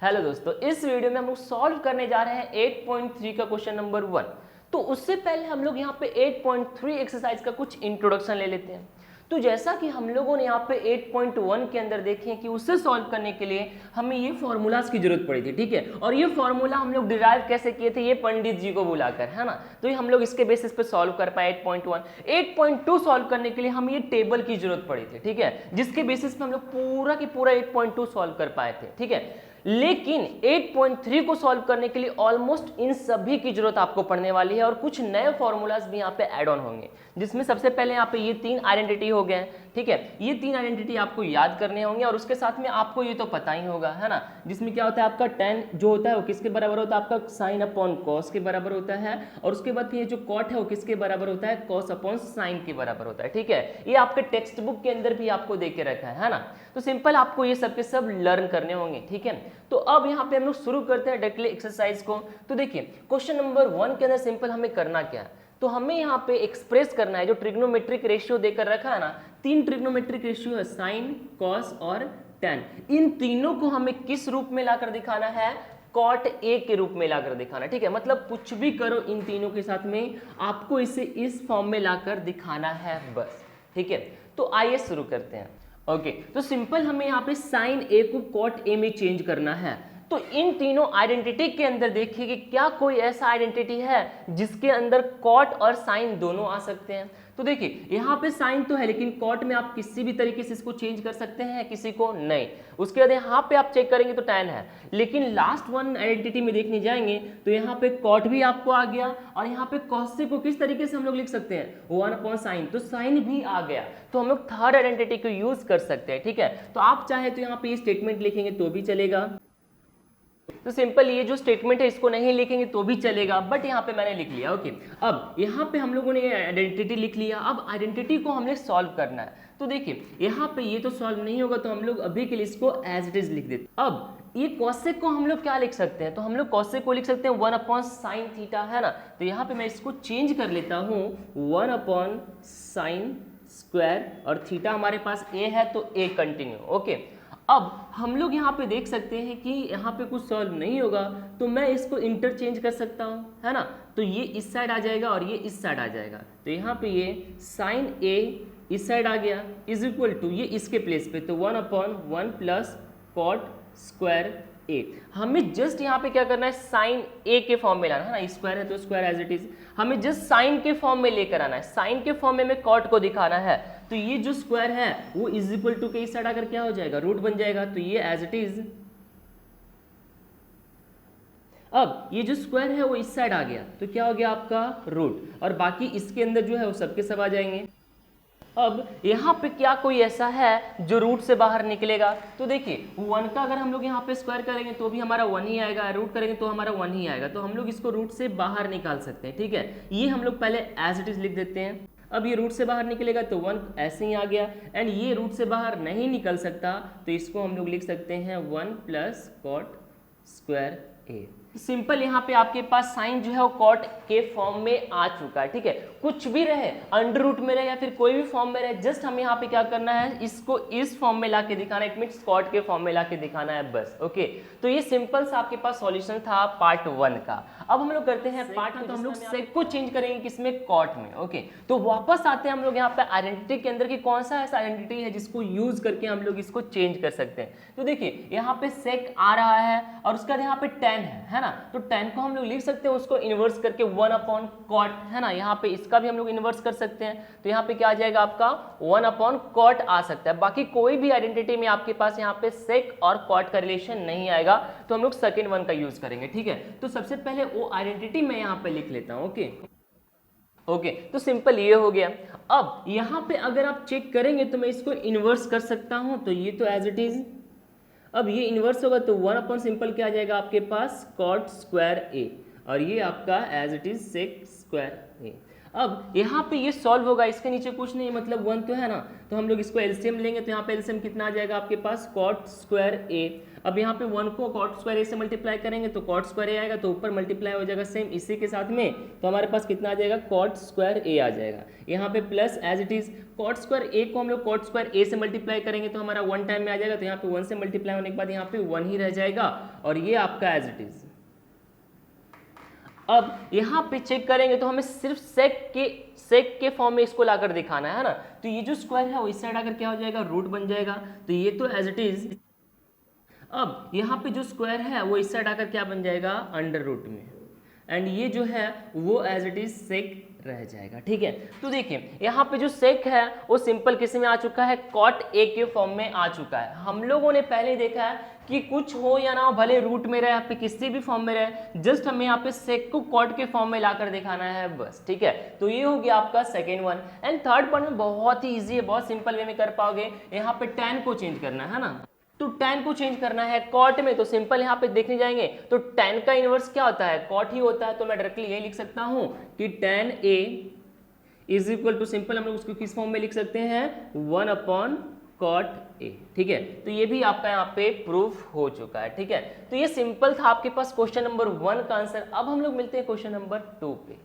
Hello दोस्तों, इस video में हम लोग सॉल्व करने जा रहे हैं 8.3 का क्वेश्चन नंबर 1। तो उससे पहले हम लोग यहाँ पे 8.3 एक्सरसाइज का कुछ इंट्रोडक्शन ले लेते हैं। तो जैसा कि हम लोगों ने यहाँ पे 8.1 के अंदर देखें कि उससे सॉल्व करने के लिए हमें ये फॉर्मूलाज की जरूरत पड़ी थी, ठीक है। और ये फॉर्मूला हम लोग डिराइव कैसे किए थे, ये पंडित जी को बुलाकर, है ना। तो ये हम लोग इसके बेसिस पे सॉल्व कर पाए 8.1। 8.2 सॉल्व करने के लिए हमें ये टेबल की जरूरत पड़ी थी, ठीक है, जिसके बेसिस पे हम लोग पूरा की पूरा 8.2 सॉल्व कर पाए थे, ठीक है। लेकिन 8.3 को सॉल्व करने के लिए ऑलमोस्ट इन सभी की जरूरत आपको पड़ने वाली है और कुछ नए फॉर्मूलाज भी यहाँ पे ऐड ऑन होंगे, जिसमें सबसे पहले यहाँ पे ये 3 आइडेंटिटी हो गए, ठीक है। ये 3 आइडेंटिटी आपको याद करने होंगे और उसके साथ में आपको ये तो पता ही होगा, है ना, जिसमें क्या होता है आपका tan जो होता है वो किसके बराबर होता है, आपका sin अपॉन cos के बराबर होता है। और उसके बाद ये जो cot है वो किसके बराबर होता है, cos अपॉन sin के बराबर होता है, ठीक है। ये आपके टेक्स्ट बुक के अंदर भी आपको दे के रखा है ना। तो सिंपल आपको ये सब के सब लर्न करने होंगे, ठीक है। तो अब यहाँ पे हम लोग शुरू करते हैं डायरेक्टली एक्सरसाइज को। तो देखिए क्वेश्चन नंबर 1 के अंदर सिंपल हमें करना क्या है, तो हमें यहाँ पे एक्सप्रेस करना है जो ट्रिग्नोमेट्रिक रेशियो देकर रखा है ना, 3 ट्रिग्नोमेट्रिक रेशियो है, साइन, कॉस और tan। इन तीनों को हमें किस रूप में लाकर दिखाना है, cot a के रूप में लाकर दिखाना, ठीक है। मतलब कुछ भी करो इन तीनों के साथ में आपको इसे इस फॉर्म में लाकर दिखाना है बस, ठीक है। तो आइए शुरू करते हैं। ओके, तो सिंपल हमें यहाँ पे साइन a को cot a में चेंज करना है। तो इन तीनों आइडेंटिटी के अंदर देखिए कि क्या कोई ऐसा आइडेंटिटी है जिसके अंदर कॉट और साइन दोनों आ सकते हैं। तो देखिए यहाँ पे साइन तो है लेकिन कॉट में आप किसी भी तरीके से इसको चेंज कर सकते हैं, किसी को नहीं। उसके बाद यहाँ पे आप चेक करेंगे तो tan है, लेकिन लास्ट वन आइडेंटिटी में देखने जाएंगे तो यहाँ पे कॉट भी आपको आ गया और यहाँ पे कॉस को किस तरीके से हम लोग लिख सकते हैं, 1/sin, तो साइन भी आ गया। तो हम लोग थर्ड आइडेंटिटी को यूज कर सकते हैं, ठीक है। तो आप चाहे तो यहाँ पे ये स्टेटमेंट लिखेंगे तो भी चलेगा। तो सिंपल ये जो स्टेटमेंट है इसको नहीं लिखेंगे तो भी चलेगा, बट यहाँ पे मैंने लिख लिया। ओके, अब यहाँ पे हम लोगों ने आइडेंटिटी लिख लिया। अब आइडेंटिटी को हमने सॉल्व करना है। तो देखिए यहाँ पे ये तो सॉल्व नहीं होगा तो हम लोग अभी के लिए इसको एज इट इज लिख देते। अब ये कॉसेक को हम लोग क्या लिख सकते हैं, तो हम लोग कॉसेक को लिख सकते हैं 1/sin थीटा, है ना। तो यहाँ पे मैं इसको चेंज कर लेता हूँ 1/sin स्क्वायर, और थीटा हमारे पास a है तो a कंटिन्यू। ओके, अब हम लोग यहाँ पे देख सकते हैं कि यहाँ पे कुछ सॉल्व नहीं होगा तो मैं इसको इंटरचेंज कर सकता हूँ, है ना। तो ये इस साइड आ जाएगा और ये इस साइड आ जाएगा। तो यहाँ पे ये साइन a इस साइड आ गया इज इक्वल टू ये इसके प्लेस पे, तो 1/1 प्लस कॉट स्क्वायर a। हमें जस्ट यहाँ पे क्या करना है, साइन a के फॉर्म में लाना है ना, स्क्वायर है तो स्क्वायर एज इट इज, हमें जस्ट साइन के फॉर्म में लेकर आना है। साइन के फॉर्म में हमें कॉट को दिखाना है, तो ये जो स्क्वायर है वो इज इक्वल टू के इस साइड आकर क्या हो जाएगा, रूट बन जाएगा। तो ये एज इट इज, अब ये जो स्क्वायर है वो इस साइड आ गया तो क्या हो गया आपका रूट, और बाकी इसके अंदर जो है वो सबके सब आ जाएंगे। अब यहाँ पे क्या कोई ऐसा है जो रूट से बाहर निकलेगा, तो देखिए 1 का अगर हम लोग यहाँ पे स्क्वायर करेंगे तो भी हमारा 1 ही आएगा, रूट करेंगे तो हमारा 1 ही आएगा। तो हम लोग इसको रूट से बाहर निकाल सकते हैं, ठीक है। ये हम लोग पहले एज इट इज लिख देते हैं। अब ये रूट से बाहर निकलेगा तो 1 ऐसे ही आ गया, एंड ये रूट से बाहर नहीं निकल सकता तो इसको हम लोग लिख सकते हैं 1 plus cot square a। Simple यहाँ पे आपके पास साइन जो है वो कॉट के फॉर्म में आ चुका है, ठीक है। कुछ भी रहे, अंडर रूट में रहे या फिर कोई भी फॉर्म में रहे, जस्ट हमें यहाँ पे क्या करना है, इसको इस फॉर्म में लाके दिखाना है, इट मींस कॉट के फॉर्म में लाके दिखाना है बस। ओके, तो ये सिंपल सा आपके पास सॉल्यूशन था पार्ट 1 का। अब हम लोग करते हैं पार्ट 2, तो हम लोग सेक को चेंज करेंगे किसमें, कॉट में। ओके, तो वापस आते हैं हम लोग यहाँ पे आइडेंटिटी के अंदर कि कौन सा ऐसा आइडेंटिटी है जिसको यूज करके हम लोग इसको चेंज कर सकते हैं। तो देखिए यहाँ पे सेक आ रहा है और उसके बाद यहाँ पे tan है ना। तो tan को हम लोग लिख सकते हैं उसको इन्वर्स करके 1/cot, है ना। यहाँ पे इसका भी हम लोग इन्वर्स कर सकते हैं, तो यहाँ पे क्या आ जाएगा आपका 1/cot आ सकता है। बाकी कोई भी आइडेंटिटी में आपके पास यहाँ पे सेक और कॉट का रिलेशन नहीं आएगा, तो हम लोग सेकेंड वन का यूज करेंगे, ठीक है। तो सबसे पहले वो आइडेंटिटी मैं यहाँ पे लिख लेता हूँ। ओके, तो सिंपल ये हो गया। अब यहाँ पे अगर आप चेक करेंगे तो मैं इसको इन्वर्स कर सकता हूँ, तो ये तो एज इट इज। अब ये इन्वर्स होगा तो 1/ सिंपल क्या आ जाएगा आपके पास, कॉट स्क्वायर a, और ये आपका as it is sec square a। अब यहाँ पे ये सॉल्व होगा, इसके नीचे कुछ नहीं, मतलब 1 तो है ना, तो हम लोग इसको एलसीएम लेंगे, तो यहाँ पे एलसीएम कितना आ जाएगा आपके पास cot स्क्वायर ए। अब यहाँ पे 1 को cot स्क्वायर ए से मल्टीप्लाई करेंगे तो cot स्क्वायर ए आएगा, तो ऊपर मल्टीप्लाई हो जाएगा सेम इसी के साथ में, तो हमारे पास कितना आ जाएगा cot स्क्वायर ए आ जाएगा। यहाँ पे plus as it is cot square A को हम लोग cot स्क्वायर ए से मल्टीप्लाई करेंगे तो हमारा 1 टाइम में आ जाएगा, तो यहाँ पे 1 से मल्टीप्लाई होने के बाद यहाँ पे 1 ही रह जाएगा, और ये आपका एज इट इज। अब यहाँ पे चेक करेंगे तो हमें सिर्फ सेक के फॉर्म में इसको लाकर दिखाना है ना, तो ये जो स्क्वायर है वो इस साइड आकर क्या हो जाएगा, रूट बन जाएगा, तो ये तो एज इट इज। अब यहाँ पे जो स्क्वायर है वो इस साइड आकर क्या बन जाएगा, अंडर रूट में, एंड ये जो है वो एज इट इज सेक रह जाएगा। ठीक है, तो देखिए यहाँ पे जो सेक है वो सिंपल किस में आ चुका है, कॉट ए के फॉर्म में आ चुका है। हम लोगों ने पहले देखा है कि कुछ हो या ना हो, भले रूट में रहे, यहाँ पे किसी भी फॉर्म में रहे, जस्ट हमें यहाँ पे सेक को कॉट के फॉर्म में लाकर दिखाना है बस। ठीक है, तो ये हो गया आपका second one. And third one में बहुत ही ईजी है, बहुत सिंपल वे में कर पाओगे। यहाँ पे tan को चेंज करना है ना, तो tan को चेंज करना है कॉट में, तो सिंपल यहाँ पे देखने जाएंगे तो tan का इनवर्स क्या होता है, कॉट ही होता है, तो मैं डायरेक्टली ये लिख सकता हूँ कि tan a is equal to, simple हम लोग उसको किस फॉर्म में लिख सकते हैं, 1 cot a। ठीक है, तो ये भी आपका यहाँ पे प्रूफ हो चुका है। ठीक है, तो ये सिंपल था आपके पास क्वेश्चन नंबर 1 का आंसर। अब हम लोग मिलते हैं क्वेश्चन नंबर 2 पे।